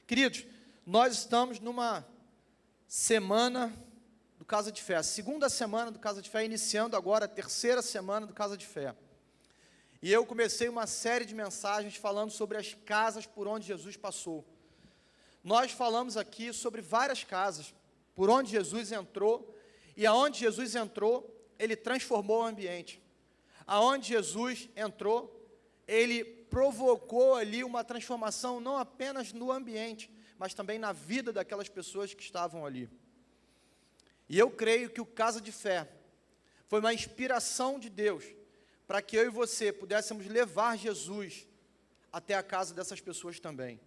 Queridos, nós estamos numa semana do Casa de Fé, a segunda semana do Casa de Fé, iniciando agora a terceira semana do Casa de Fé. E eu comecei uma série de mensagens falando sobre as casas por onde Jesus passou. Nós falamos aqui sobre várias casas por onde Jesus entrou, e aonde Jesus entrou, Ele transformou o ambiente. Aonde Jesus entrou, Ele provocou ali uma transformação, não apenas no ambiente, mas também na vida daquelas pessoas que estavam ali. E eu creio que o Casa de Fé foi uma inspiração de Deus, para que eu e você pudéssemos levar Jesus até a casa dessas pessoas também.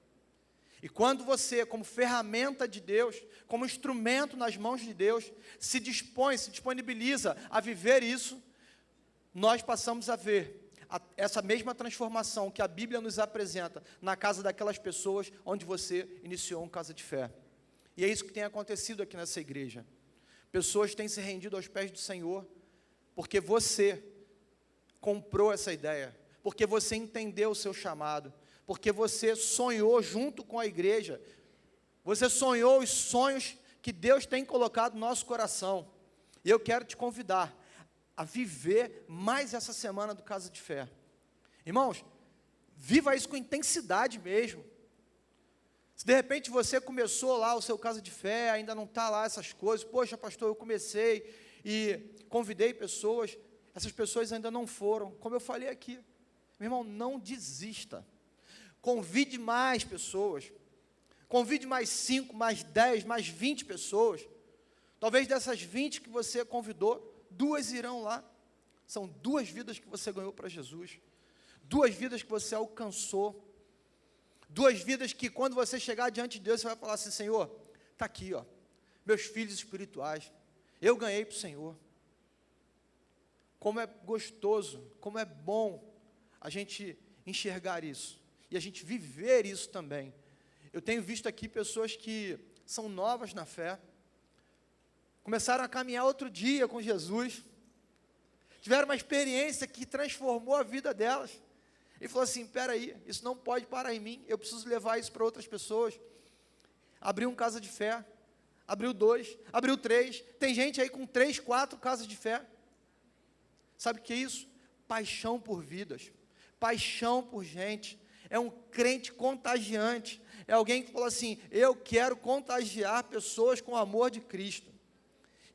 E quando você, como ferramenta de Deus, como instrumento nas mãos de Deus, se disponibiliza a viver isso, nós passamos a ver essa mesma transformação que a Bíblia nos apresenta na casa daquelas pessoas onde você iniciou um Casa de Fé. E é isso que tem acontecido aqui nessa igreja. Pessoas têm se rendido aos pés do Senhor, porque você comprou essa ideia, porque você entendeu o seu chamado, porque você sonhou junto com a igreja, você sonhou os sonhos que Deus tem colocado no nosso coração. E eu quero te convidar a viver mais essa semana do Casa de Fé. Irmãos, viva isso com intensidade mesmo. Se de repente você começou lá o seu Casa de Fé, ainda não está lá essas coisas, poxa pastor, eu comecei e convidei pessoas, essas pessoas ainda não foram, como eu falei aqui, meu irmão, não desista, convide mais pessoas, convide mais 5, mais 10, mais 20 pessoas, talvez dessas 20 que você convidou, 2 irão lá, são 2 vidas que você ganhou para Jesus, 2 vidas que você alcançou, 2 vidas que quando você chegar diante de Deus, você vai falar assim, Senhor, está aqui, ó, meus filhos espirituais, eu ganhei para o Senhor. Como é gostoso, como é bom a gente enxergar isso, e a gente viver isso também. Eu tenho visto aqui pessoas que são novas na fé, começaram a caminhar outro dia com Jesus, tiveram uma experiência que transformou a vida delas, e falou assim, espera aí, isso não pode parar em mim, eu preciso levar isso para outras pessoas. Abriu um Casa de Fé, abriu 2, abriu 3, tem gente aí com 3, 4 casas de fé. Sabe o que é isso? Paixão por vidas, paixão por gente, é um crente contagiante, é alguém que falou assim, eu quero contagiar pessoas com o amor de Cristo.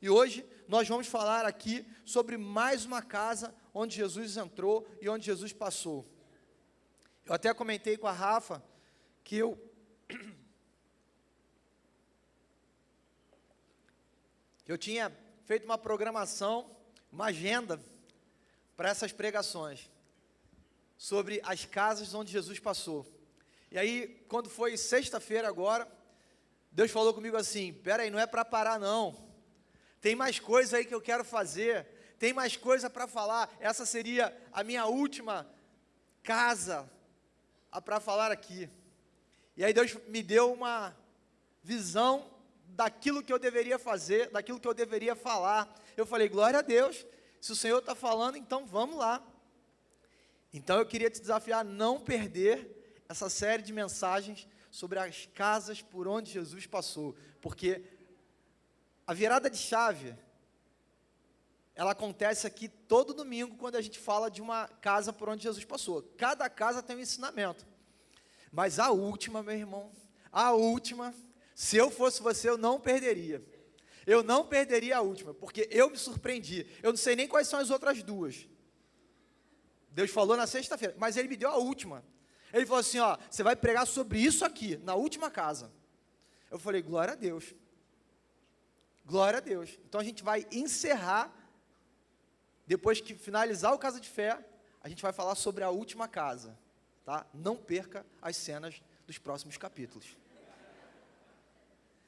E hoje nós vamos falar aqui sobre mais uma casa onde Jesus entrou e onde Jesus passou. Eu até comentei com a Rafa que eu tinha feito uma programação, uma agenda para essas pregações, sobre as casas onde Jesus passou. E aí, quando foi sexta-feira agora, Deus falou comigo assim, espera aí, não é para parar não, tem mais coisa aí que eu quero fazer, tem mais coisa para falar, essa seria a minha última casa para falar aqui. E aí Deus me deu uma visão daquilo que eu deveria fazer, daquilo que eu deveria falar. Eu falei, glória a Deus, se o Senhor está falando, então vamos lá. Então eu queria te desafiar a não perder essa série de mensagens sobre as casas por onde Jesus passou, porque a virada de chave, ela acontece aqui todo domingo, quando a gente fala de uma casa por onde Jesus passou. Cada casa tem um ensinamento, mas a última, meu irmão, a última, se eu fosse você, eu não perderia. Eu não perderia a última, porque eu me surpreendi. Eu não sei nem quais são as outras 2. Deus falou na sexta-feira, mas Ele me deu a última. Ele falou assim, ó, você vai pregar sobre isso aqui, na última casa. Eu falei, glória a Deus. Glória a Deus. Então a gente vai encerrar, depois que finalizar o Casa de Fé, a gente vai falar sobre a última casa, tá? Não perca as cenas dos próximos capítulos.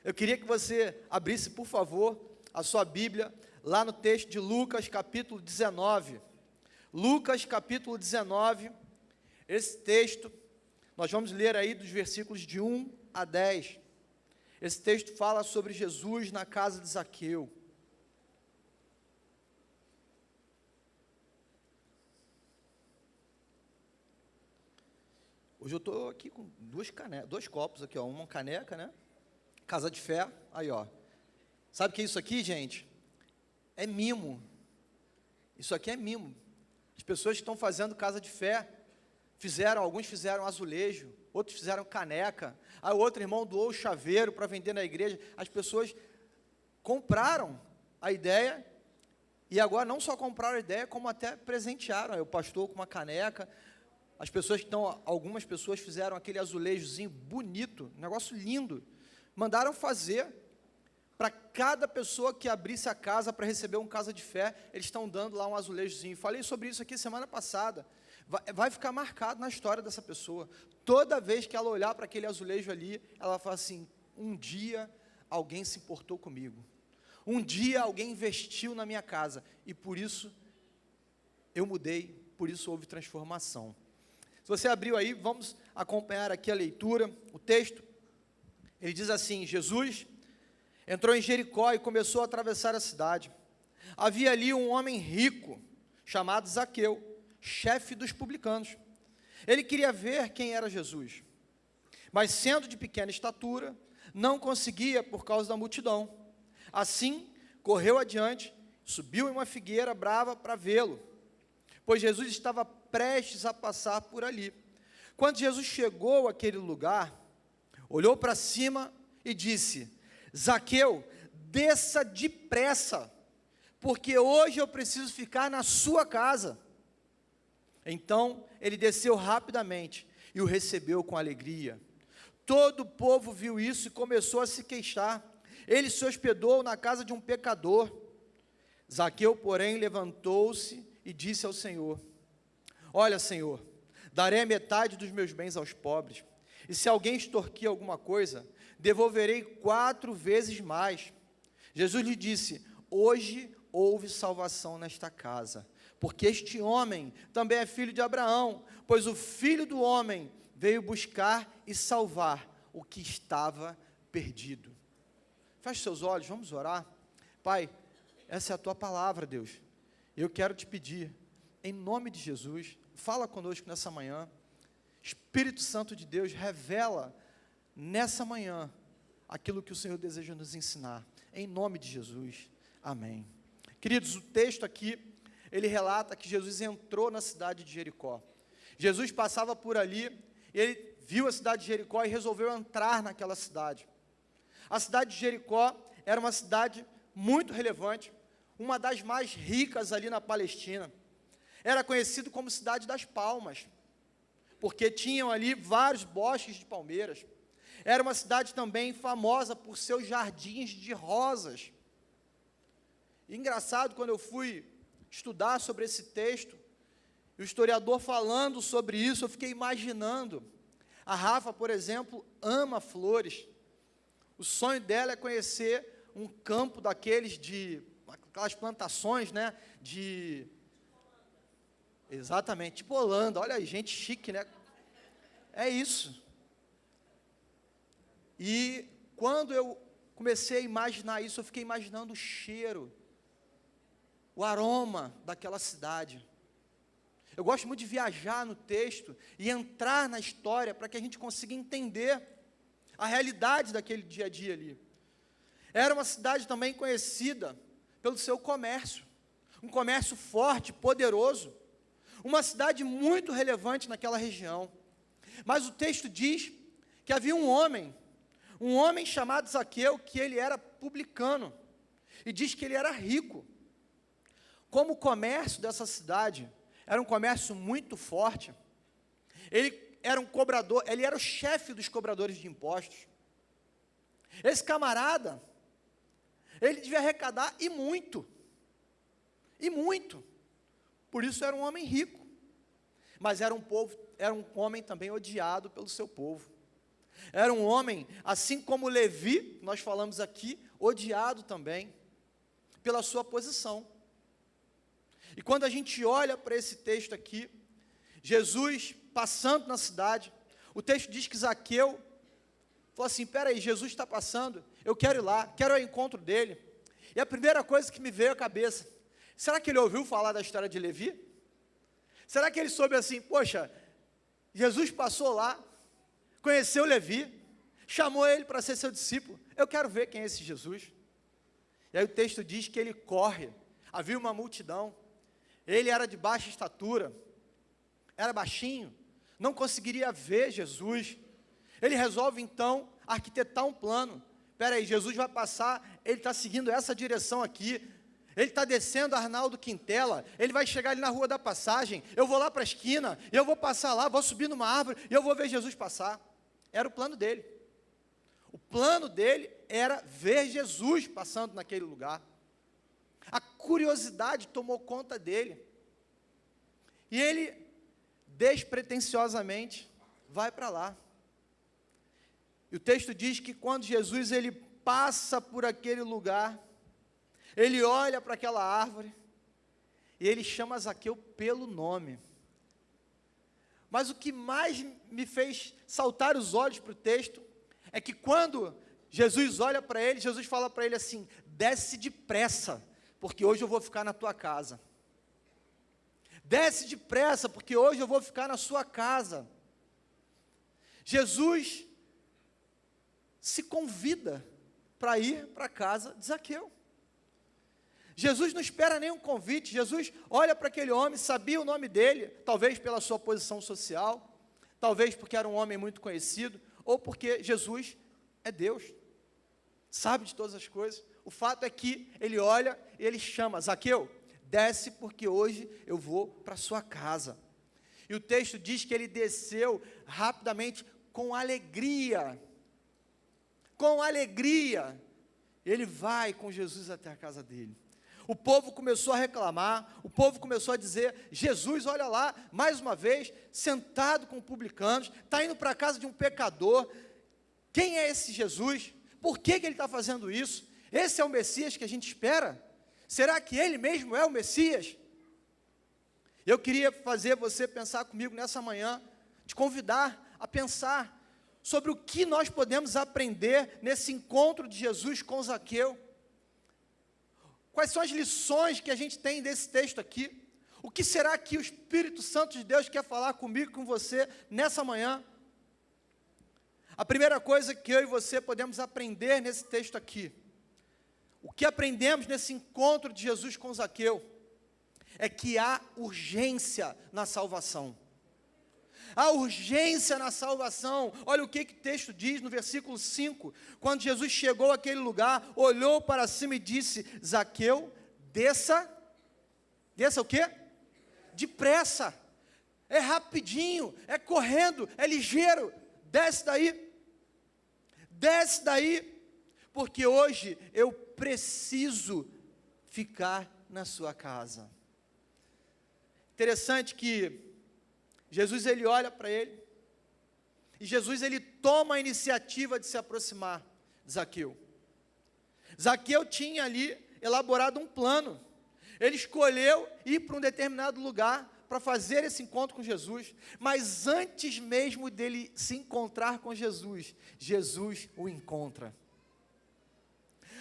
Eu queria que você abrisse, por favor, a sua Bíblia, lá no texto de Lucas, capítulo 19. Lucas, capítulo 19, esse texto, nós vamos ler aí dos versículos de 1 a 10. Esse texto fala sobre Jesus na casa de Zaqueu. O Hoje eu estou aqui com dois copos aqui, ó, uma caneca, né? Casa de Fé, aí, ó. Sabe o que é isso aqui, gente? É mimo. Isso aqui é mimo. As pessoas que estão fazendo Casa de Fé, alguns fizeram azulejo, outros fizeram caneca, aí o outro irmão doou o chaveiro para vender na igreja. As pessoas compraram a ideia, e agora não só compraram a ideia, como até presentearam. Aí o pastor com uma caneca. Algumas pessoas fizeram aquele azulejozinho bonito, um negócio lindo, mandaram fazer para cada pessoa que abrisse a casa para receber um Casa de Fé, eles estão dando lá um azulejozinho. Falei sobre isso aqui semana passada, vai ficar marcado na história dessa pessoa. Toda vez que ela olhar para aquele azulejo ali, ela fala assim: um dia alguém se importou comigo, um dia alguém investiu na minha casa, e por isso eu mudei, por isso houve transformação. Se você abriu aí, vamos acompanhar aqui a leitura, o texto. Ele diz assim: Jesus entrou em Jericó e começou a atravessar a cidade. Havia ali um homem rico, chamado Zaqueu, chefe dos publicanos. Ele queria ver quem era Jesus, mas sendo de pequena estatura, não conseguia por causa da multidão. Assim, correu adiante, subiu em uma figueira brava para vê-lo, pois Jesus estava prestes a passar por ali. Quando Jesus chegou àquele lugar, olhou para cima e disse: Zaqueu, desça depressa, porque hoje eu preciso ficar na sua casa. Então ele desceu rapidamente e o recebeu com alegria. Todo o povo viu isso e começou a se queixar. Ele se hospedou na casa de um pecador. Zaqueu, porém, levantou-se e disse ao Senhor: olha, Senhor, darei a metade dos meus bens aos pobres, e se alguém extorquir alguma coisa, devolverei 4 vezes mais. Jesus lhe disse: hoje houve salvação nesta casa, porque este homem também é filho de Abraão, pois o Filho do Homem veio buscar e salvar o que estava perdido. Feche seus olhos, vamos orar. Pai, essa é a Tua palavra, Deus. Eu quero te pedir, em nome de Jesus, fala conosco nessa manhã. Espírito Santo de Deus, revela nessa manhã aquilo que o Senhor deseja nos ensinar. Em nome de Jesus, amém. Queridos, o texto aqui, ele relata que Jesus entrou na cidade de Jericó. Jesus passava por ali, e ele viu a cidade de Jericó e resolveu entrar naquela cidade. A cidade de Jericó era uma cidade muito relevante, uma das mais ricas ali na Palestina. Era conhecido como Cidade das Palmas, porque tinham ali vários bosques de palmeiras. Era uma cidade também famosa por seus jardins de rosas. E engraçado, quando eu fui estudar sobre esse texto, o historiador falando sobre isso, eu fiquei imaginando. A Rafa, por exemplo, ama flores. O sonho dela é conhecer um campo daqueles aquelas plantações, né, exatamente, tipo Holanda. Olha aí, gente chique, né? É isso. E quando eu comecei a imaginar isso, eu fiquei imaginando o cheiro, o aroma daquela cidade. Eu gosto muito de viajar no texto e entrar na história para que a gente consiga entender a realidade daquele dia a dia ali. Era uma cidade também conhecida pelo seu comércio, um comércio forte, poderoso, uma cidade muito relevante naquela região. Mas o texto diz que havia um homem chamado Zaqueu, que ele era publicano, e diz que ele era rico. Como o comércio dessa cidade era um comércio muito forte, ele era um cobrador, ele era o chefe dos cobradores de impostos. Esse camarada, ele devia arrecadar e muito, por isso era um homem rico, mas era um homem também odiado pelo seu povo. Era um homem, assim como Levi, nós falamos aqui, odiado também pela sua posição. E quando a gente olha para esse texto aqui, Jesus passando na cidade, o texto diz que Zaqueu falou assim: peraí, Jesus está passando, eu quero ir lá, quero ir ao encontro dele. E a primeira coisa que me veio à cabeça: será que ele ouviu falar da história de Levi? Será que ele soube assim, poxa, Jesus passou lá, conheceu Levi, chamou ele para ser seu discípulo. Eu quero ver quem é esse Jesus. E aí o texto diz que ele corre, havia uma multidão, ele era de baixa estatura, era baixinho, não conseguiria ver Jesus. Ele resolve então arquitetar um plano. Espera aí, Jesus vai passar, ele está seguindo essa direção aqui, ele está descendo Arnaldo Quintela, ele vai chegar ali na Rua da Passagem, eu vou lá para a esquina, eu vou passar lá, vou subir numa árvore, e eu vou ver Jesus passar. Era o plano dele. O plano dele era ver Jesus passando naquele lugar. A curiosidade tomou conta dele. E ele, despretensiosamente, vai para lá. E o texto diz que quando Jesus ele passa por aquele lugar, ele olha para aquela árvore, e ele chama Zaqueu pelo nome. Mas o que mais me fez saltar os olhos para o texto, é que quando Jesus olha para ele, Jesus fala para ele assim: desce depressa, porque hoje eu vou ficar na tua casa. Desce depressa, porque hoje eu vou ficar na sua casa. Jesus se convida para ir para a casa de Zaqueu. Jesus não espera nenhum convite. Jesus olha para aquele homem, sabia o nome dele, talvez pela sua posição social, talvez porque era um homem muito conhecido, ou porque Jesus é Deus, sabe de todas as coisas. O fato é que ele olha e ele chama: Zaqueu, desce, porque hoje eu vou para a sua casa. E o texto diz que ele desceu rapidamente, com alegria. Com alegria, ele vai com Jesus até a casa dele. O povo começou a reclamar, o povo começou a dizer: Jesus, olha lá, mais uma vez, sentado com publicanos, está indo para a casa de um pecador. Quem é esse Jesus? Por que ele está fazendo isso? Esse é o Messias que a gente espera? Será que ele mesmo é o Messias? Eu queria fazer você pensar comigo nessa manhã, te convidar a pensar sobre o que nós podemos aprender nesse encontro de Jesus com Zaqueu. Quais são as lições que a gente tem desse texto aqui? O que será que o Espírito Santo de Deus quer falar comigo e com você nessa manhã? A primeira coisa que eu e você podemos aprender nesse texto aqui, o que aprendemos nesse encontro de Jesus com Zaqueu, é que há urgência na salvação. A urgência na salvação. Olha o que o texto diz no versículo 5. Quando Jesus chegou àquele lugar, olhou para cima e disse: Zaqueu, desça. Desça o quê? Depressa. É rapidinho, é correndo, é ligeiro. Desce daí. Desce daí. Porque hoje eu preciso ficar na sua casa. Interessante que Jesus ele olha para ele, e Jesus ele toma a iniciativa de se aproximar de Zaqueu. Zaqueu tinha ali elaborado um plano, ele escolheu ir para um determinado lugar para fazer esse encontro com Jesus, mas antes mesmo dele se encontrar com Jesus, Jesus o encontra.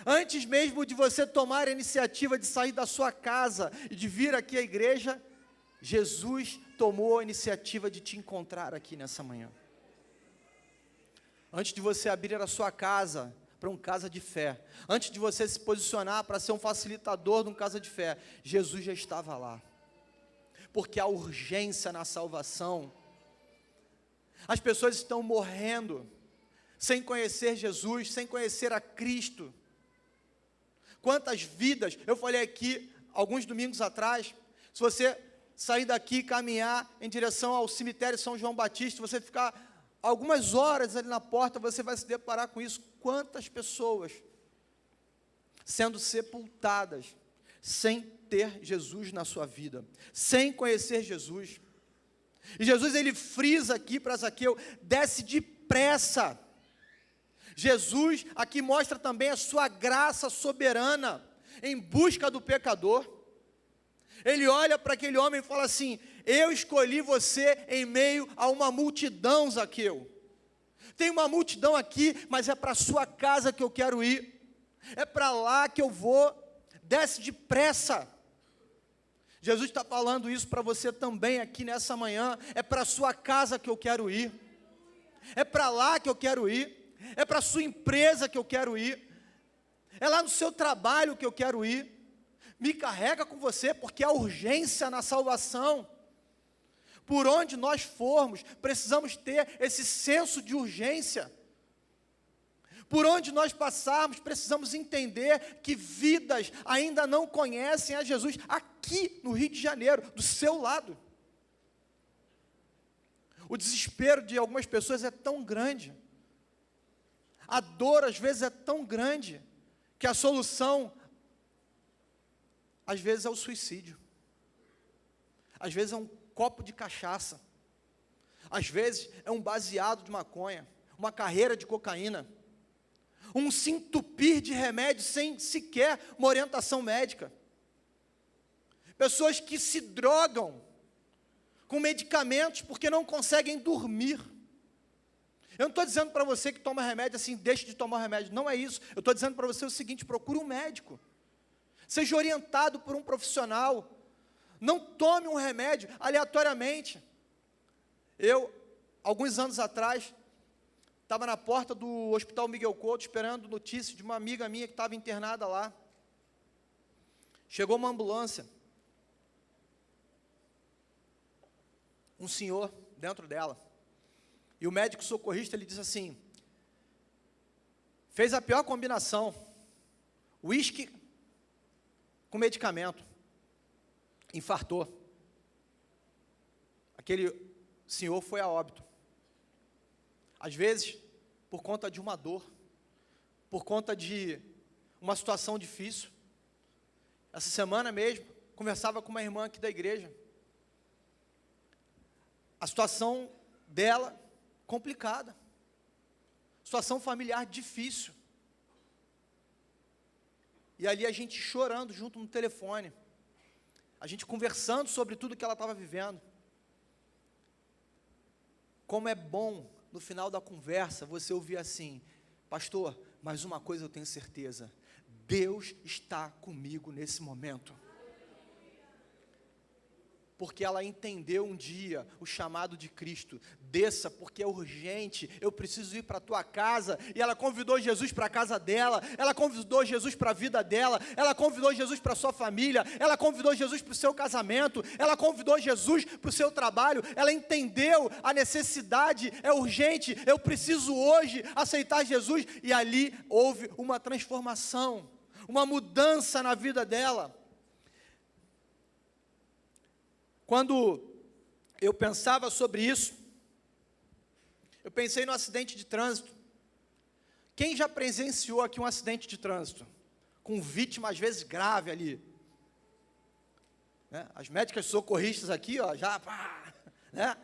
Antes mesmo de você tomar a iniciativa de sair da sua casa e de vir aqui à igreja, Jesus tomou a iniciativa de te encontrar aqui nessa manhã. Antes de você abrir a sua casa para um casa de fé, antes de você se posicionar para ser um facilitador de um casa de fé, Jesus já estava lá. Porque há urgência na salvação. As pessoas estão morrendo sem conhecer Jesus, sem conhecer a Cristo. Quantas vidas, eu falei aqui alguns domingos atrás, se você sair daqui e caminhar em direção ao cemitério São João Batista, você ficar algumas horas ali na porta, você vai se deparar com isso. Quantas pessoas sendo sepultadas sem ter Jesus na sua vida, sem conhecer Jesus. E Jesus ele frisa aqui para Zaqueu: desce depressa. Jesus aqui mostra também a sua graça soberana em busca do pecador. Ele olha para aquele homem e fala assim: eu escolhi você em meio a uma multidão, Zaqueu. Tem uma multidão aqui, mas é para a sua casa que eu quero ir. É para lá que eu vou. Desce depressa. Jesus está falando isso para você também aqui nessa manhã. É para a sua casa que eu quero ir. É para lá que eu quero ir. É para a sua empresa que eu quero ir. É lá no seu trabalho que eu quero ir. Me carrega com você, porque há urgência na salvação. Por onde nós formos, precisamos ter esse senso de urgência. Por onde nós passarmos, precisamos entender que vidas ainda não conhecem a Jesus aqui no Rio de Janeiro, do seu lado. O desespero de algumas pessoas é tão grande, a dor às vezes é tão grande, que a solução, às vezes, é o suicídio. Às vezes é um copo de cachaça. Às vezes é um baseado de maconha, uma carreira de cocaína, um se entupir de remédio sem sequer uma orientação médica. Pessoas que se drogam com medicamentos porque não conseguem dormir. Eu não estou dizendo para você que toma remédio assim, deixe de tomar remédio. Não é isso. Eu estou dizendo para você o seguinte: procure um médico. Seja orientado por um profissional. Não tome um remédio aleatoriamente. Eu, alguns anos atrás, estava na porta do Hospital Miguel Couto, esperando notícia de uma amiga minha que estava internada lá. Chegou uma ambulância. Um senhor dentro dela. E o médico socorrista, ele disse assim: fez a pior combinação, uísque com medicamento, infartou. Aquele senhor foi a óbito. Às vezes, por conta de uma dor, por conta de uma situação difícil. Essa semana mesmo, conversava com uma irmã aqui da igreja. A situação dela, complicada. Situação familiar difícil. E ali a gente chorando junto no telefone. A gente conversando sobre tudo que ela estava vivendo. Como é bom, no final da conversa, você ouvir assim: pastor, mas uma coisa eu tenho certeza, Deus está comigo nesse momento. Porque ela entendeu um dia o chamado de Cristo: desça, porque é urgente, eu preciso ir para a tua casa. E ela convidou Jesus para a casa dela, ela convidou Jesus para a vida dela, ela convidou Jesus para a sua família, ela convidou Jesus para o seu casamento, ela convidou Jesus para o seu trabalho. Ela entendeu a necessidade, é urgente, eu preciso hoje aceitar Jesus. E ali houve uma transformação, uma mudança na vida dela. Quando eu pensava sobre isso, eu pensei no acidente de trânsito. Quem já presenciou aqui um acidente de trânsito? Com vítima, às vezes, grave ali. Né? As médicas socorristas aqui, ó, já... Pá, né?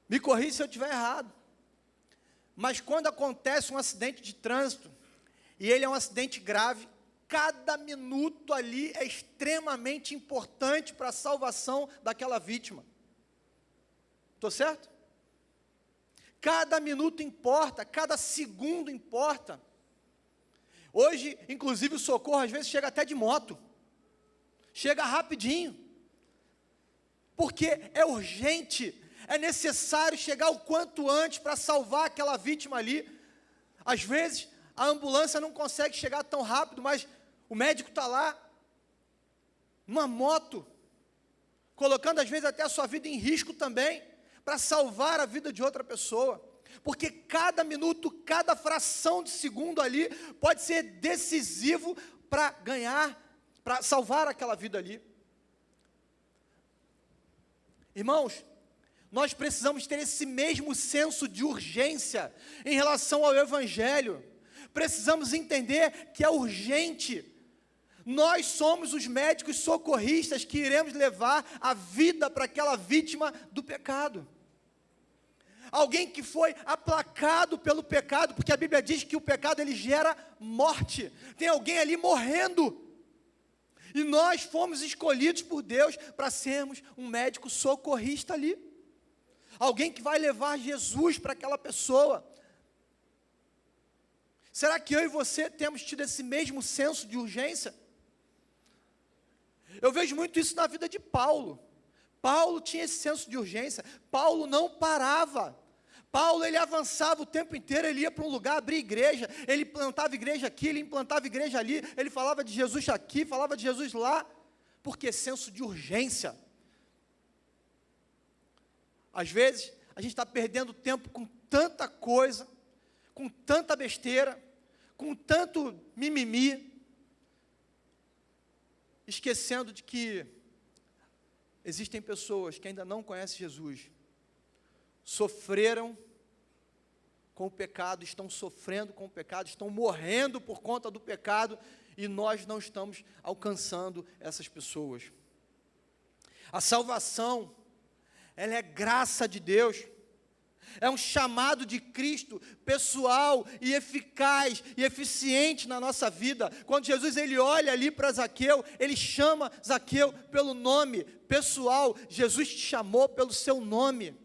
Me corrija se eu estiver errado. Mas quando acontece um acidente de trânsito, e ele é um acidente grave, cada minuto ali é extremamente importante para a salvação daquela vítima. Estou certo? Cada minuto importa, cada segundo importa. Hoje, inclusive, o socorro às vezes chega até de moto. Chega rapidinho. Porque é urgente, é necessário chegar o quanto antes para salvar aquela vítima ali. Às vezes, a ambulância não consegue chegar tão rápido, mas o médico está lá, numa moto, colocando às vezes até a sua vida em risco também, para salvar a vida de outra pessoa. Porque cada minuto, cada fração de segundo ali, pode ser decisivo para ganhar, para salvar aquela vida ali. Irmãos, nós precisamos ter esse mesmo senso de urgência em relação ao Evangelho. Precisamos entender que é urgente. Nós somos os médicos socorristas que iremos levar a vida para aquela vítima do pecado. Alguém que foi aplacado pelo pecado, porque a Bíblia diz que o pecado ele gera morte. Tem alguém ali morrendo. E nós fomos escolhidos por Deus para sermos um médico socorrista ali. Alguém que vai levar Jesus para aquela pessoa. Será que eu e você temos tido esse mesmo senso de urgência? Eu vejo muito isso na vida de Paulo. Paulo tinha esse senso de urgência. Paulo não parava. Paulo, ele avançava o tempo inteiro, ele ia para um lugar, abrir igreja, ele plantava igreja aqui, ele implantava igreja ali, ele falava de Jesus aqui, falava de Jesus lá, porque senso de urgência. Às vezes, a gente está perdendo tempo com tanta coisa, com tanta besteira, com tanto mimimi, esquecendo de que existem pessoas que ainda não conhecem Jesus, sofreram com o pecado, estão sofrendo com o pecado, estão morrendo por conta do pecado, e nós não estamos alcançando essas pessoas. A salvação, ela é graça de Deus, é um chamado de Cristo, pessoal e eficaz e eficiente na nossa vida. Quando Jesus, ele olha ali para Zaqueu, ele chama Zaqueu pelo nome pessoal. Jesus te chamou pelo seu nome.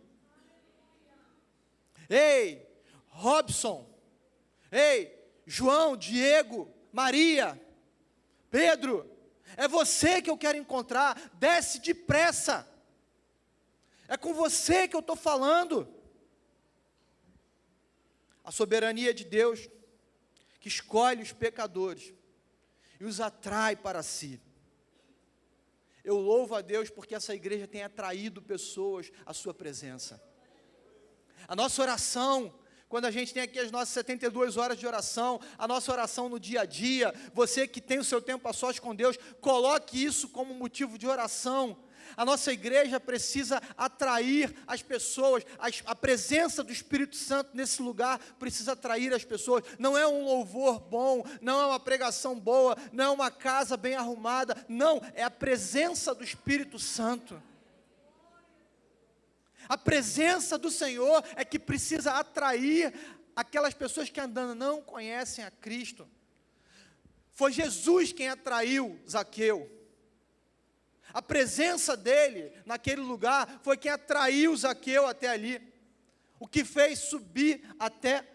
Ei, Robson, ei, João, Diego, Maria, Pedro, é você que eu quero encontrar, desce depressa, é com você que eu estou falando. A soberania de Deus, que escolhe os pecadores e os atrai para si. Eu louvo a Deus porque essa igreja tem atraído pessoas à sua presença. A nossa oração, quando a gente tem aqui as nossas 72 horas de oração, a nossa oração no dia a dia, você que tem o seu tempo a sós com Deus, coloque isso como motivo de oração. A nossa igreja precisa atrair as pessoas, a presença do Espírito Santo nesse lugar precisa atrair as pessoas. Não é um louvor bom, não é uma pregação boa, não é uma casa bem arrumada, não, é a presença do Espírito Santo. A presença do Senhor é que precisa atrair aquelas pessoas que andando não conhecem a Cristo. Foi Jesus quem atraiu Zaqueu. A presença dele naquele lugar foi quem atraiu Zaqueu até ali. O que fez subir até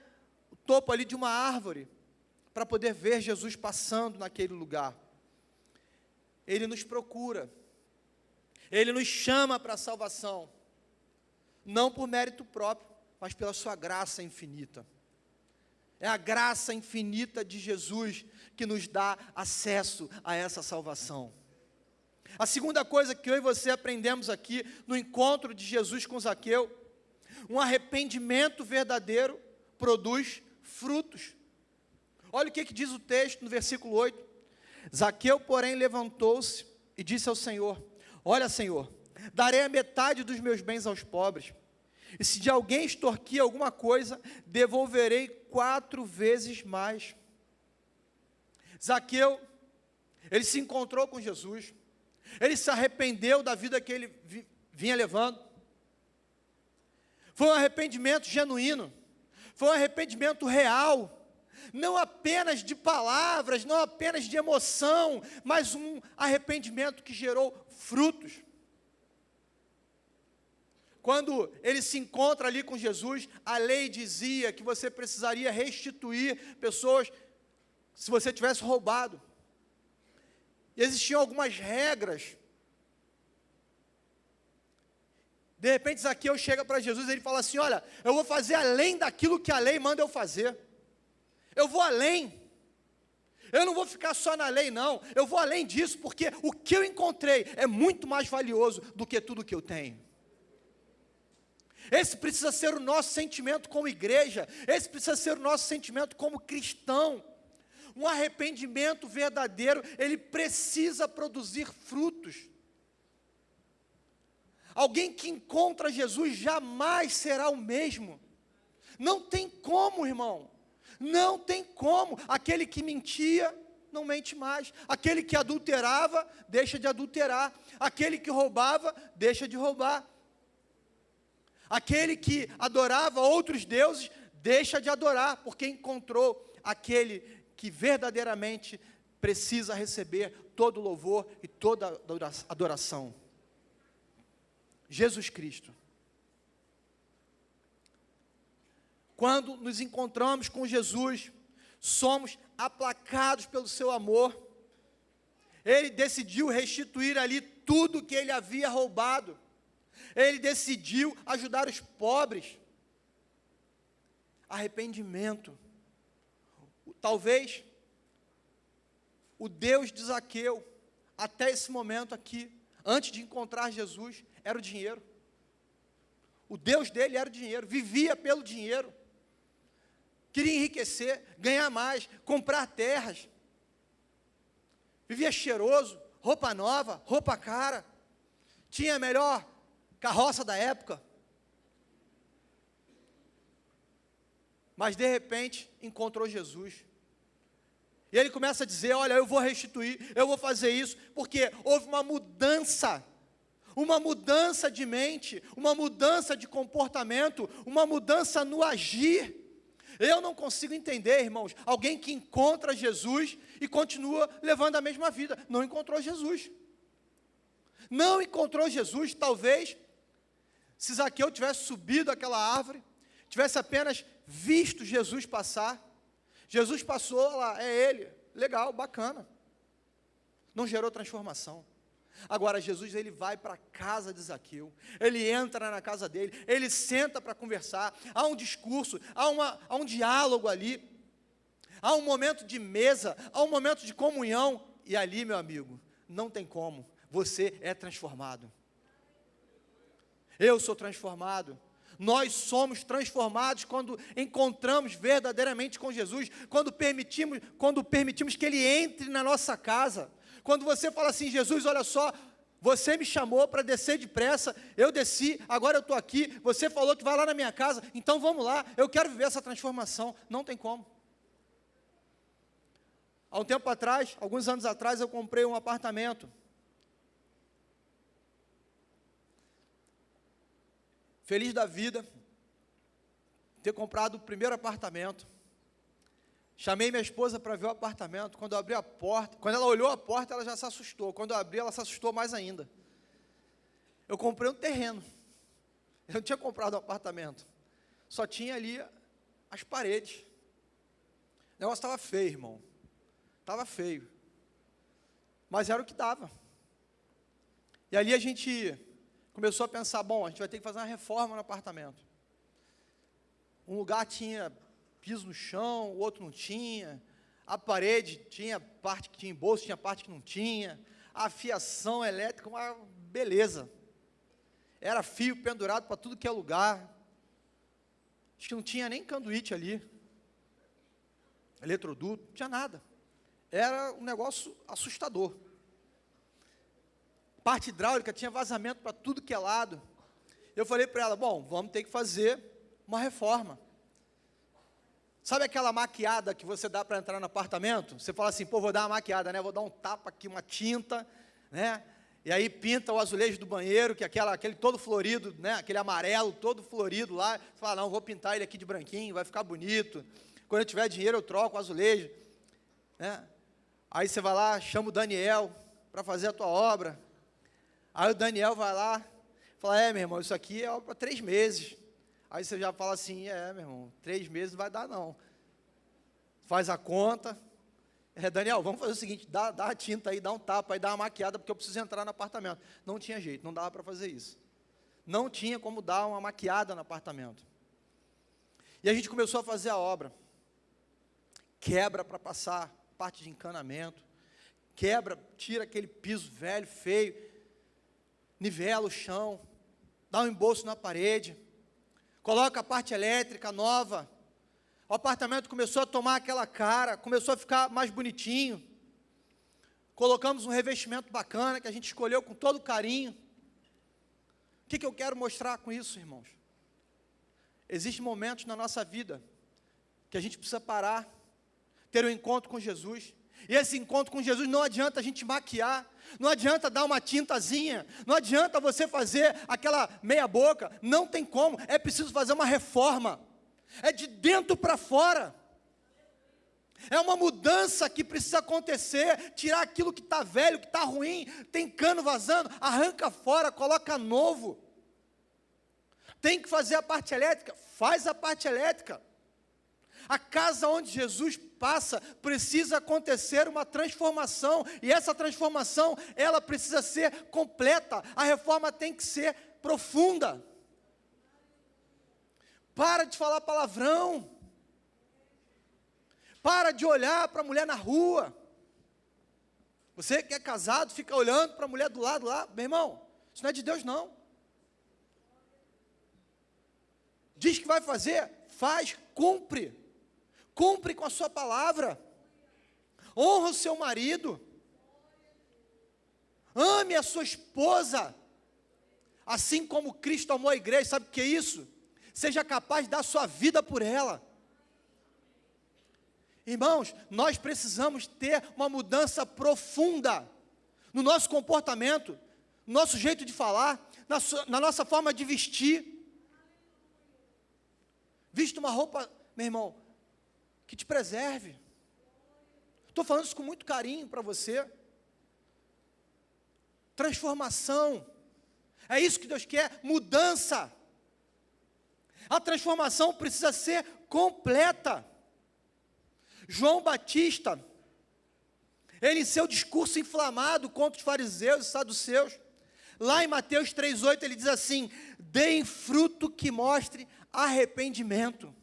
o topo ali de uma árvore, para poder ver Jesus passando naquele lugar. Ele nos procura. Ele nos chama para a salvação. Não por mérito próprio, mas pela sua graça infinita. É a graça infinita de Jesus que nos dá acesso a essa salvação. A segunda coisa que eu e você aprendemos aqui no encontro de Jesus com Zaqueu, um arrependimento verdadeiro produz frutos. Olha o que diz o texto no versículo 8. Zaqueu, porém, levantou-se e disse ao Senhor: olha, Senhor, darei a metade dos meus bens aos pobres, e se de alguém extorquir alguma coisa, devolverei 4 vezes mais. Zaqueu, ele se encontrou com Jesus, ele se arrependeu da vida que ele vinha levando. Foi um arrependimento genuíno, foi um arrependimento real, não apenas de palavras, não apenas de emoção, mas um arrependimento que gerou frutos. Quando ele se encontra ali com Jesus, a lei dizia que você precisaria restituir pessoas se você tivesse roubado. E existiam algumas regras. De repente, Zaqueu chega para Jesus e ele fala assim: olha, eu vou fazer além daquilo que a lei manda eu fazer. Eu vou além. Eu não vou ficar só na lei, não. Eu vou além disso, porque o que eu encontrei é muito mais valioso do que tudo que eu tenho. Esse precisa ser o nosso sentimento como igreja. Esse precisa ser o nosso sentimento como cristão. Um arrependimento verdadeiro, ele precisa produzir frutos. Alguém que encontra Jesus jamais será o mesmo. Não tem como, irmão. Não tem como. Aquele que mentia, não mente mais. Aquele que adulterava, deixa de adulterar. Aquele que roubava, deixa de roubar. Aquele que adorava outros deuses, deixa de adorar, porque encontrou aquele que verdadeiramente precisa receber todo louvor e toda adoração. Jesus Cristo. Quando nos encontramos com Jesus, somos aplacados pelo seu amor, Ele decidiu restituir ali tudo que ele havia roubado. Ele decidiu ajudar os pobres. Arrependimento. Talvez o Deus de Zaqueu, até esse momento aqui, antes de encontrar Jesus, era o dinheiro. O Deus dele era o dinheiro, vivia pelo dinheiro. Queria enriquecer, ganhar mais, comprar terras. Vivia cheiroso, roupa nova, roupa cara. Tinha a melhor carroça da época. Mas de repente encontrou Jesus. E ele começa a dizer, olha, eu vou restituir, eu vou fazer isso, porque houve uma mudança de mente, uma mudança de comportamento, uma mudança no agir. Eu não consigo entender, irmãos, alguém que encontra Jesus e continua levando a mesma vida. Não encontrou Jesus. Não encontrou Jesus, talvez, se Zaqueu tivesse subido aquela árvore, tivesse apenas visto Jesus passar. Jesus passou lá, é ele, legal, bacana. Não gerou transformação. Agora, Jesus, ele vai para a casa de Zaqueu, ele entra na casa dele, ele senta para conversar, há um discurso, há um diálogo ali, há um momento de mesa, há um momento de comunhão, e ali, meu amigo, não tem como, você é transformado. Eu sou transformado. Nós somos transformados quando encontramos verdadeiramente com Jesus, quando permitimos que Ele entre na nossa casa. Quando você fala assim, Jesus, olha só, você me chamou para descer depressa, eu desci, agora eu estou aqui, você falou que vai lá na minha casa, então vamos lá, eu quero viver essa transformação. Não tem como. Há um tempo atrás, alguns anos atrás, eu comprei um apartamento. Feliz da vida, ter comprado o primeiro apartamento. Chamei minha esposa para ver o apartamento. Quando eu abri a porta, quando ela olhou a porta, ela já se assustou. Quando eu abri, ela se assustou mais ainda. Eu comprei um terreno. Eu não tinha comprado um apartamento. Só tinha ali as paredes. O negócio estava feio, irmão. Estava feio. Mas era o que dava. E ali a gente começou a pensar, bom, a gente vai ter que fazer uma reforma no apartamento. Um lugar tinha piso no chão, o outro não tinha. A parede tinha parte que tinha embolso, tinha parte que não tinha. A fiação elétrica, uma beleza. Era fio pendurado para tudo que é lugar. Acho que não tinha nem conduíte ali. Eletroduto, não tinha nada. Era um negócio assustador. Parte hidráulica, tinha vazamento para tudo que é lado. Eu falei para ela, bom, vamos ter que fazer uma reforma. Sabe aquela maquiada que você dá para entrar no apartamento? Você fala assim, pô, vou dar uma maquiada, né? Vou dar um tapa aqui, uma tinta, né? E aí pinta o azulejo do banheiro, que é aquele todo florido, né? Aquele amarelo todo florido lá. Você fala, não, vou pintar ele aqui de branquinho, vai ficar bonito. Quando eu tiver dinheiro, eu troco o azulejo, né? Aí você vai lá, chama o Daniel para fazer a tua obra. Aí o Daniel vai lá, fala, meu irmão, isso aqui é para 3 meses. Aí você já fala assim, meu irmão, 3 meses não vai dar não. Faz a conta. Daniel, vamos fazer o seguinte, dá a tinta aí, dá um tapa aí, dá uma maquiada, porque eu preciso entrar no apartamento. Não tinha jeito, não dava para fazer isso. Não tinha como dar uma maquiada no apartamento. E a gente começou a fazer a obra. Quebra para passar parte de encanamento. Quebra, tira aquele piso velho, feio. Nivela o chão. Dá um embolso na parede. Coloca a parte elétrica nova. O apartamento começou a tomar aquela cara, começou a ficar mais bonitinho. Colocamos um revestimento bacana, que a gente escolheu com todo carinho. O que eu quero mostrar com isso, irmãos? Existem momentos na nossa vida que a gente precisa parar, ter um encontro com Jesus. E esse encontro com Jesus não adianta a gente maquiar, não adianta dar uma tintazinha, não adianta você fazer aquela meia boca, não tem como, é preciso fazer uma reforma, é de dentro para fora, é uma mudança que precisa acontecer, tirar aquilo que está velho, que está ruim, tem cano vazando, arranca fora, coloca novo, tem que fazer a parte elétrica, faz a parte elétrica, A casa onde Jesus passa, precisa acontecer uma transformação, e essa transformação, ela precisa ser completa, a reforma tem que ser profunda. Para de falar palavrão, para de olhar para a mulher na rua. Você que é casado, fica olhando para a mulher do lado lá, meu irmão, isso não é de Deus não. Diz que vai fazer, faz, cumpre. Cumpre com a sua palavra. Honra o seu marido. Ame a sua esposa. Assim como Cristo amou a igreja, sabe o que é isso? Seja capaz de dar a sua vida por ela. Irmãos, nós precisamos ter uma mudança profunda no nosso comportamento, no nosso jeito de falar, na nossa forma de vestir. Vista uma roupa, meu irmão, que te preserve. Estou falando isso com muito carinho para você. Transformação. É isso que Deus quer, mudança. A transformação precisa ser completa. João Batista, ele em seu discurso inflamado contra os fariseus e saduceus, lá em Mateus 3,8, ele diz assim: deem fruto que mostre arrependimento.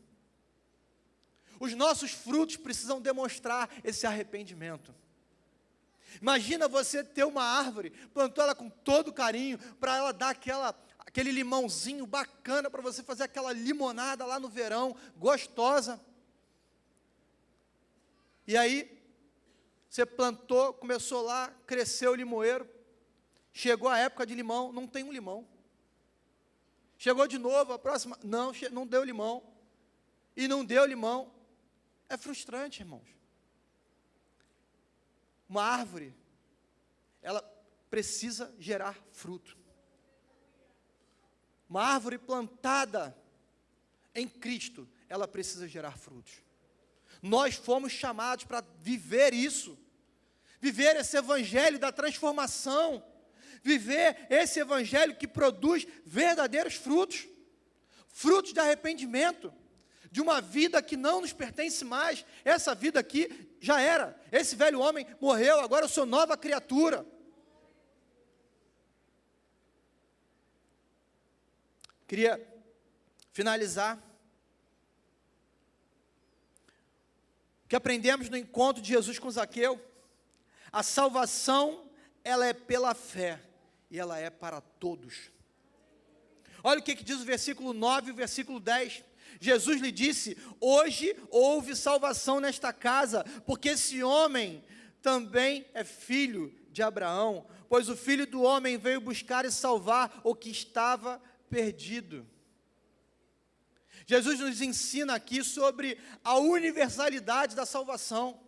Os nossos frutos precisam demonstrar esse arrependimento. Imagina você ter uma árvore, plantou ela com todo carinho, para ela dar aquele limãozinho bacana, para você fazer aquela limonada lá no verão, gostosa. E aí, você plantou, começou lá, cresceu o limoeiro, chegou a época de limão, não tem um limão. Chegou de novo, a próxima, não deu limão. E não deu limão. É frustrante, irmãos. Uma árvore, ela precisa gerar fruto. Uma árvore plantada em Cristo, ela precisa gerar frutos. Nós fomos chamados para viver isso, viver esse evangelho da transformação, viver esse evangelho que produz verdadeiros frutos, frutos de arrependimento, de uma vida que não nos pertence mais. Essa vida aqui já era, esse velho homem morreu, agora eu sou nova criatura. Queria finalizar. O que aprendemos no encontro de Jesus com Zaqueu? A salvação, ela é pela fé, e ela é para todos. Olha o que diz o versículo 9 e o versículo 10. Jesus lhe disse: hoje houve salvação nesta casa, porque esse homem também é filho de Abraão, pois o Filho do Homem veio buscar e salvar o que estava perdido. Jesus nos ensina aqui sobre a universalidade da salvação.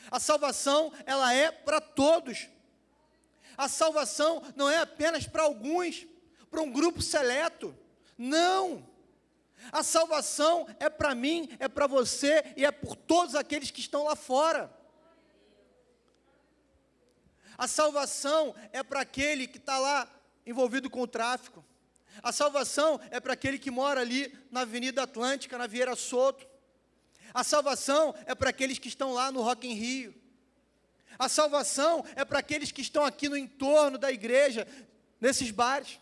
A salvação, ela é para todos. A salvação não é apenas para alguns, para um grupo seleto. Não. A salvação é para mim, é para você e é por todos aqueles que estão lá fora. A salvação é para aquele que está lá envolvido com o tráfico. A salvação é para aquele que mora ali na Avenida Atlântica, na Vieira Soto. A salvação é para aqueles que estão lá no Rock in Rio. A salvação é para aqueles que estão aqui no entorno da igreja, nesses bares.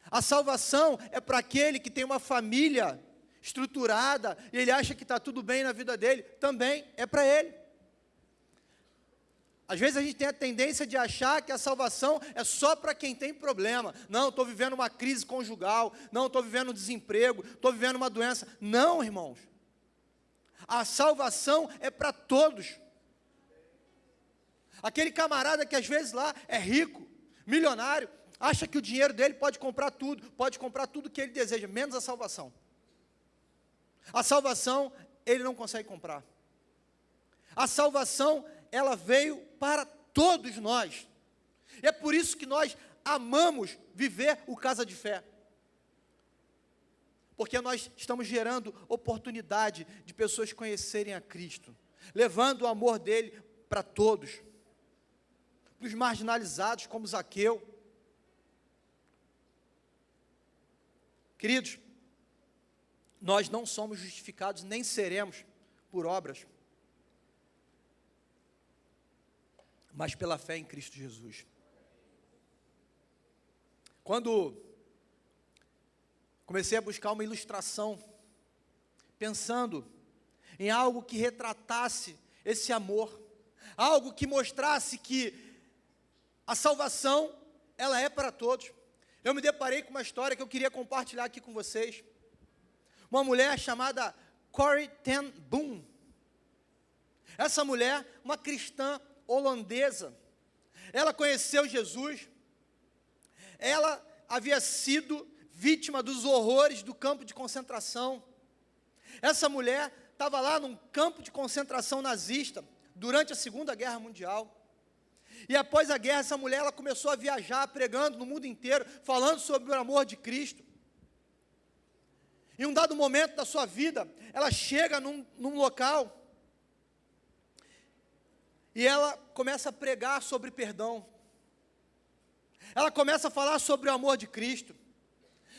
A salvação é para aquele que tem uma família estruturada e ele acha que está tudo bem na vida dele, também é para ele. Às vezes a gente tem a tendência de achar que a salvação é só para quem tem problema. Não, estou vivendo uma crise conjugal, não, estou vivendo um desemprego, estou vivendo uma doença. Não, irmãos. A salvação é para todos. Aquele camarada que às vezes lá é rico, milionário, acha que o dinheiro dele pode comprar tudo que ele deseja, menos a salvação. A salvação ele não consegue comprar. A salvação, ela veio para todos nós. E é por isso que nós amamos viver o Casa de Fé. Porque nós estamos gerando oportunidade de pessoas conhecerem a Cristo, levando o amor dele para todos. Para os marginalizados, como Zaqueu. Queridos, nós não somos justificados, nem seremos por obras, mas pela fé em Cristo Jesus. Quando comecei a buscar uma ilustração, pensando em algo que retratasse esse amor, algo que mostrasse que a salvação, ela é para todos. Eu me deparei com uma história que eu queria compartilhar aqui com vocês. Uma mulher chamada Corrie ten Boom. Essa mulher, uma cristã holandesa, ela conheceu Jesus, ela havia sido vítima dos horrores do campo de concentração. Essa mulher estava lá num campo de concentração nazista, durante a Segunda Guerra Mundial. E após a guerra, essa mulher ela começou a viajar, pregando no mundo inteiro, falando sobre o amor de Cristo. Em um dado momento da sua vida, ela chega num local, e ela começa a pregar sobre perdão. Ela começa a falar sobre o amor de Cristo.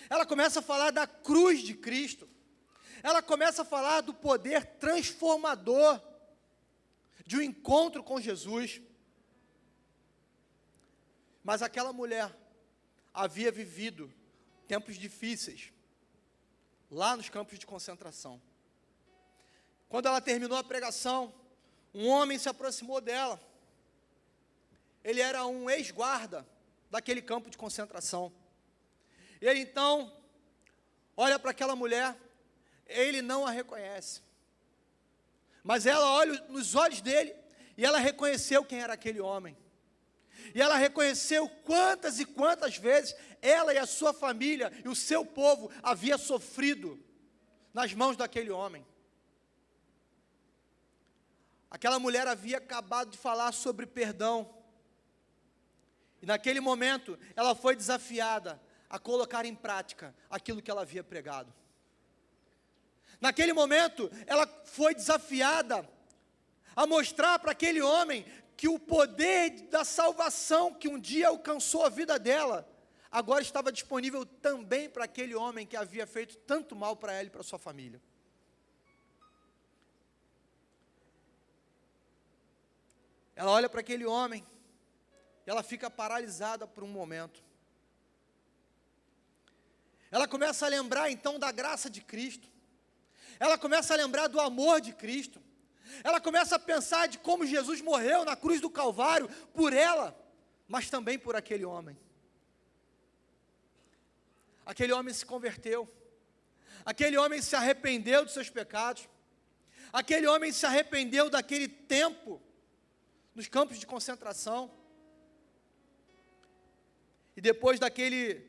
Ela começa a falar da cruz de Cristo. Ela começa a falar do poder transformador de um encontro com Jesus. Mas aquela mulher havia vivido tempos difíceis lá nos campos de concentração. Quando ela terminou a pregação, um homem se aproximou dela. Ele era um ex-guarda daquele campo de concentração. E ele então olha para aquela mulher, ele não a reconhece. Mas ela olha nos olhos dele e ela reconheceu quem era aquele homem. E ela reconheceu quantas e quantas vezes ela e a sua família e o seu povo havia sofrido nas mãos daquele homem. Aquela mulher havia acabado de falar sobre perdão. E naquele momento, ela foi desafiada a colocar em prática aquilo que ela havia pregado. Naquele momento, ela foi desafiada a mostrar para aquele homem que o poder da salvação que um dia alcançou a vida dela, agora estava disponível também para aquele homem que havia feito tanto mal para ela e para sua família. Ela olha para aquele homem, e ela fica paralisada por um momento. Ela começa a lembrar então da graça de Cristo. Ela começa a lembrar do amor de Cristo. Ela começa a pensar de como Jesus morreu na cruz do Calvário por ela, mas também por aquele homem. Aquele homem se converteu. Aquele homem se arrependeu dos seus pecados. Aquele homem se arrependeu daquele tempo nos campos de concentração. E depois daquele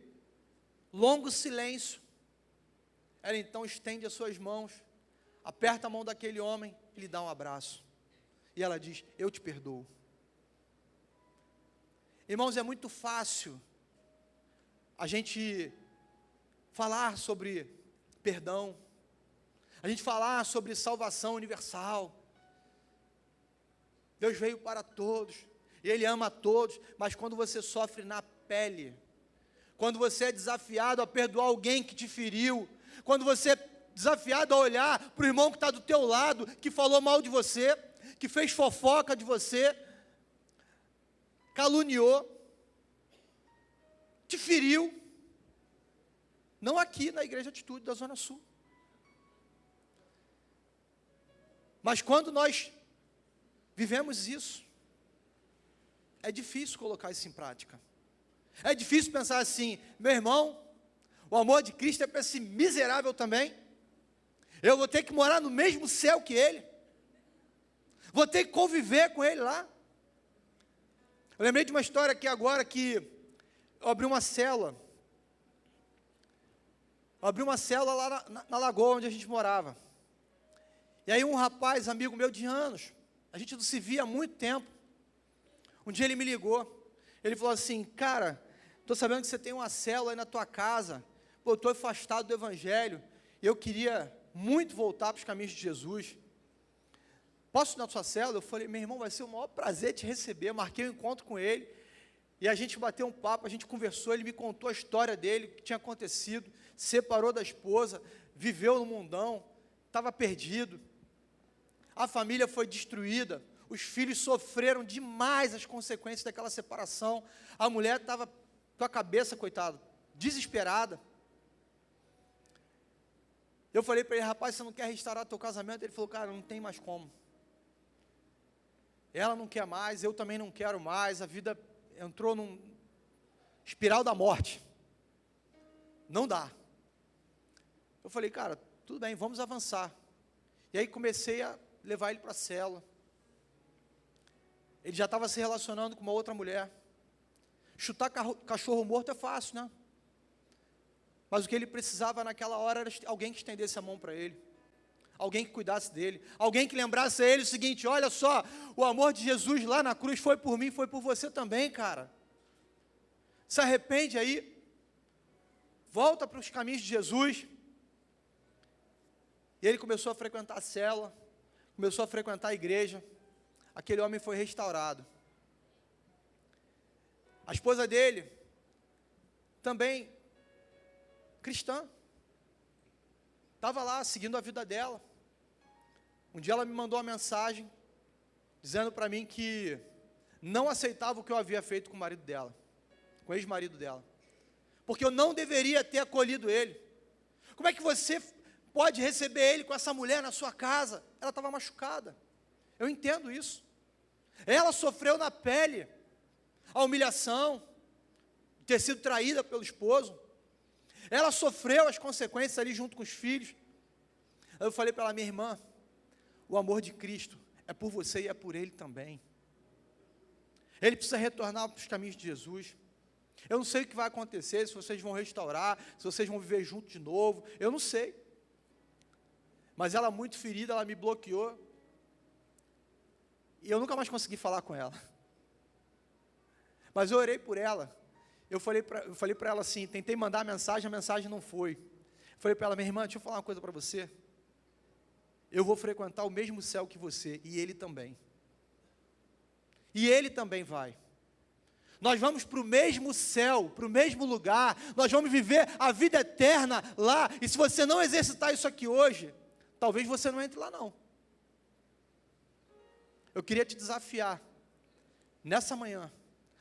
longo silêncio, ela então estende as suas mãos, aperta a mão daquele homem e lhe dá um abraço. E ela diz: eu te perdoo. Irmãos, é muito fácil a gente falar sobre perdão, a gente falar sobre salvação universal. Deus veio para todos, e Ele ama a todos, mas quando você sofre na pele, quando você é desafiado a perdoar alguém que te feriu, quando você é desafiado a olhar para o irmão que está do teu lado, que falou mal de você, que fez fofoca de você, caluniou, te feriu, não aqui na Igreja Atitude da Zona Sul, mas quando nós vivemos isso, é difícil colocar isso em prática. É difícil pensar assim: meu irmão, o amor de Cristo é para esse miserável também. Eu vou ter que morar no mesmo céu que ele. Vou ter que conviver com ele lá. Eu lembrei de uma história aqui agora que eu abri uma célula. Eu abri uma célula lá na lagoa onde a gente morava. E aí um rapaz, amigo meu de anos, a gente não se via há muito tempo. Um dia ele me ligou. Ele falou assim: cara, estou sabendo que você tem uma célula aí na tua casa. Pô, eu estou afastado do Evangelho. E eu queria muito voltar para os caminhos de Jesus. Posso ir na sua célula? Eu falei: meu irmão, vai ser o maior prazer te receber. Eu marquei um encontro com ele. E a gente bateu um papo, a gente conversou. Ele me contou a história dele, o que tinha acontecido. Se separou da esposa, viveu no mundão, estava perdido, a família foi destruída, os filhos sofreram demais as consequências daquela separação, a mulher estava com a cabeça, coitada, desesperada. Eu falei para ele, rapaz, você não quer restaurar teu casamento? Ele falou, cara, não tem mais como. Ela não quer mais, eu também não quero mais, a vida entrou num espiral da morte. Não dá. Eu falei, cara, tudo bem, vamos avançar. E aí comecei a levar ele para a célula. Ele já estava se relacionando com uma outra mulher. Chutar cachorro morto é fácil, né? Mas o que ele precisava naquela hora era alguém que estendesse a mão para ele. Alguém que cuidasse dele. Alguém que lembrasse a ele o seguinte, olha só, o amor de Jesus lá na cruz foi por mim, foi por você também, cara. Se arrepende aí. Volta para os caminhos de Jesus. E ele começou a frequentar a célula, começou a frequentar a igreja. Aquele homem foi restaurado. A esposa dele, também cristã, estava lá seguindo a vida dela. Um dia ela me mandou uma mensagem, dizendo para mim que não aceitava o que eu havia feito com o marido dela, com o ex-marido dela, porque eu não deveria ter acolhido ele. Como é que você pode receber ele com essa mulher na sua casa? Ela estava machucada, eu entendo isso. Ela sofreu na pele a humilhação, de ter sido traída pelo esposo. Ela sofreu as consequências ali junto com os filhos. Eu falei para ela, minha irmã, o amor de Cristo é por você e é por Ele também. Ele precisa retornar para os caminhos de Jesus. Eu não sei o que vai acontecer, se vocês vão restaurar, se vocês vão viver juntos de novo, eu não sei. Mas ela muito ferida, ela me bloqueou. E eu nunca mais consegui falar com ela. Mas eu orei por ela. Eu falei para ela assim, tentei mandar a mensagem não foi. Falei para ela, minha irmã, deixa eu falar uma coisa para você. Eu vou frequentar o mesmo céu que você, e ele também. E ele também vai. Nós vamos para o mesmo céu, para o mesmo lugar, nós vamos viver a vida eterna lá, e se você não exercitar isso aqui hoje, talvez você não entre lá não. Eu queria te desafiar, nessa manhã,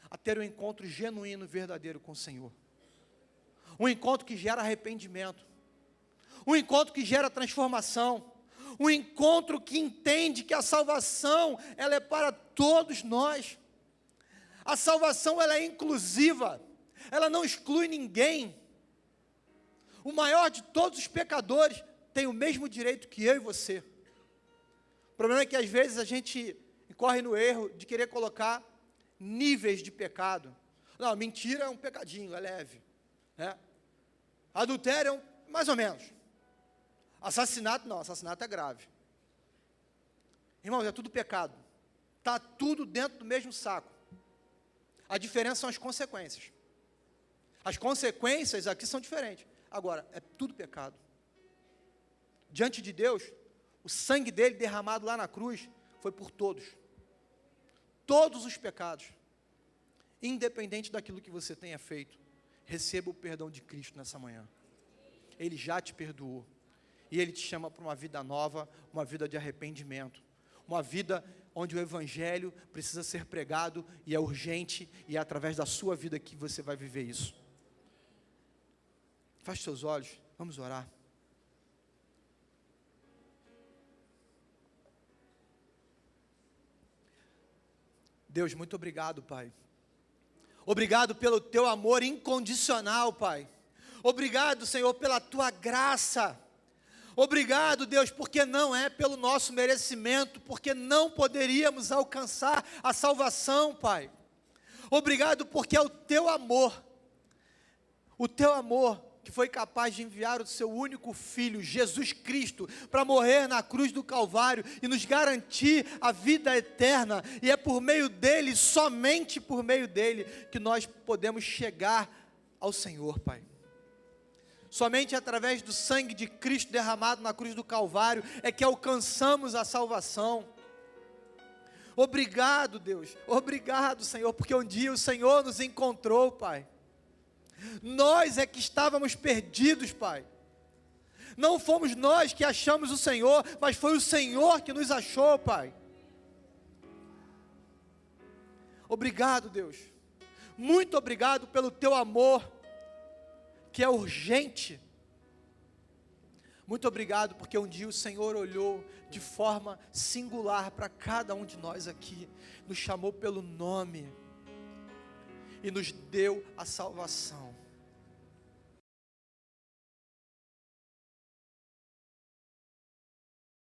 a ter um encontro genuíno e verdadeiro com o Senhor. Um encontro que gera arrependimento. Um encontro que gera transformação. Um encontro que entende que a salvação, ela é para todos nós. A salvação, ela é inclusiva. Ela não exclui ninguém. O maior de todos os pecadores tem o mesmo direito que eu e você. O problema é que às vezes a gente incorre no erro de querer colocar níveis de pecado. Não, mentira é um pecadinho, é leve, né? Adultério é mais ou menos. Assassinato não, assassinato é grave. Irmãos, é tudo pecado. Está tudo dentro do mesmo saco. A diferença são as consequências. As consequências aqui são diferentes. Agora, é tudo pecado. Diante de Deus, o sangue dele derramado lá na cruz foi por todos. Todos os pecados, independente daquilo que você tenha feito, receba o perdão de Cristo nessa manhã. Ele já te perdoou. E Ele te chama para uma vida nova, uma vida de arrependimento. Uma vida onde o Evangelho precisa ser pregado e é urgente, e é através da sua vida que você vai viver isso. Feche seus olhos, vamos orar. Deus, muito obrigado, Pai. Obrigado pelo Teu amor incondicional, Pai. Obrigado, Senhor, pela Tua graça. Obrigado, Deus, porque não é pelo nosso merecimento, porque não poderíamos alcançar a salvação, Pai. Obrigado porque é o Teu amor que foi capaz de enviar o Seu único Filho, Jesus Cristo, para morrer na cruz do Calvário e nos garantir a vida eterna, e é por meio dEle, somente por meio dEle, que nós podemos chegar ao Senhor, Pai. Somente através do sangue de Cristo derramado na cruz do Calvário é que alcançamos a salvação. Obrigado, Deus, obrigado, Senhor, porque um dia o Senhor nos encontrou, Pai. Nós é que estávamos perdidos, Pai. Não fomos nós que achamos o Senhor, mas foi o Senhor que nos achou, Pai. Obrigado, Deus. Muito obrigado pelo teu amor, que é urgente. Muito obrigado porque um dia o Senhor olhou de forma singular para cada um de nós aqui, nos chamou pelo nome e nos deu a salvação.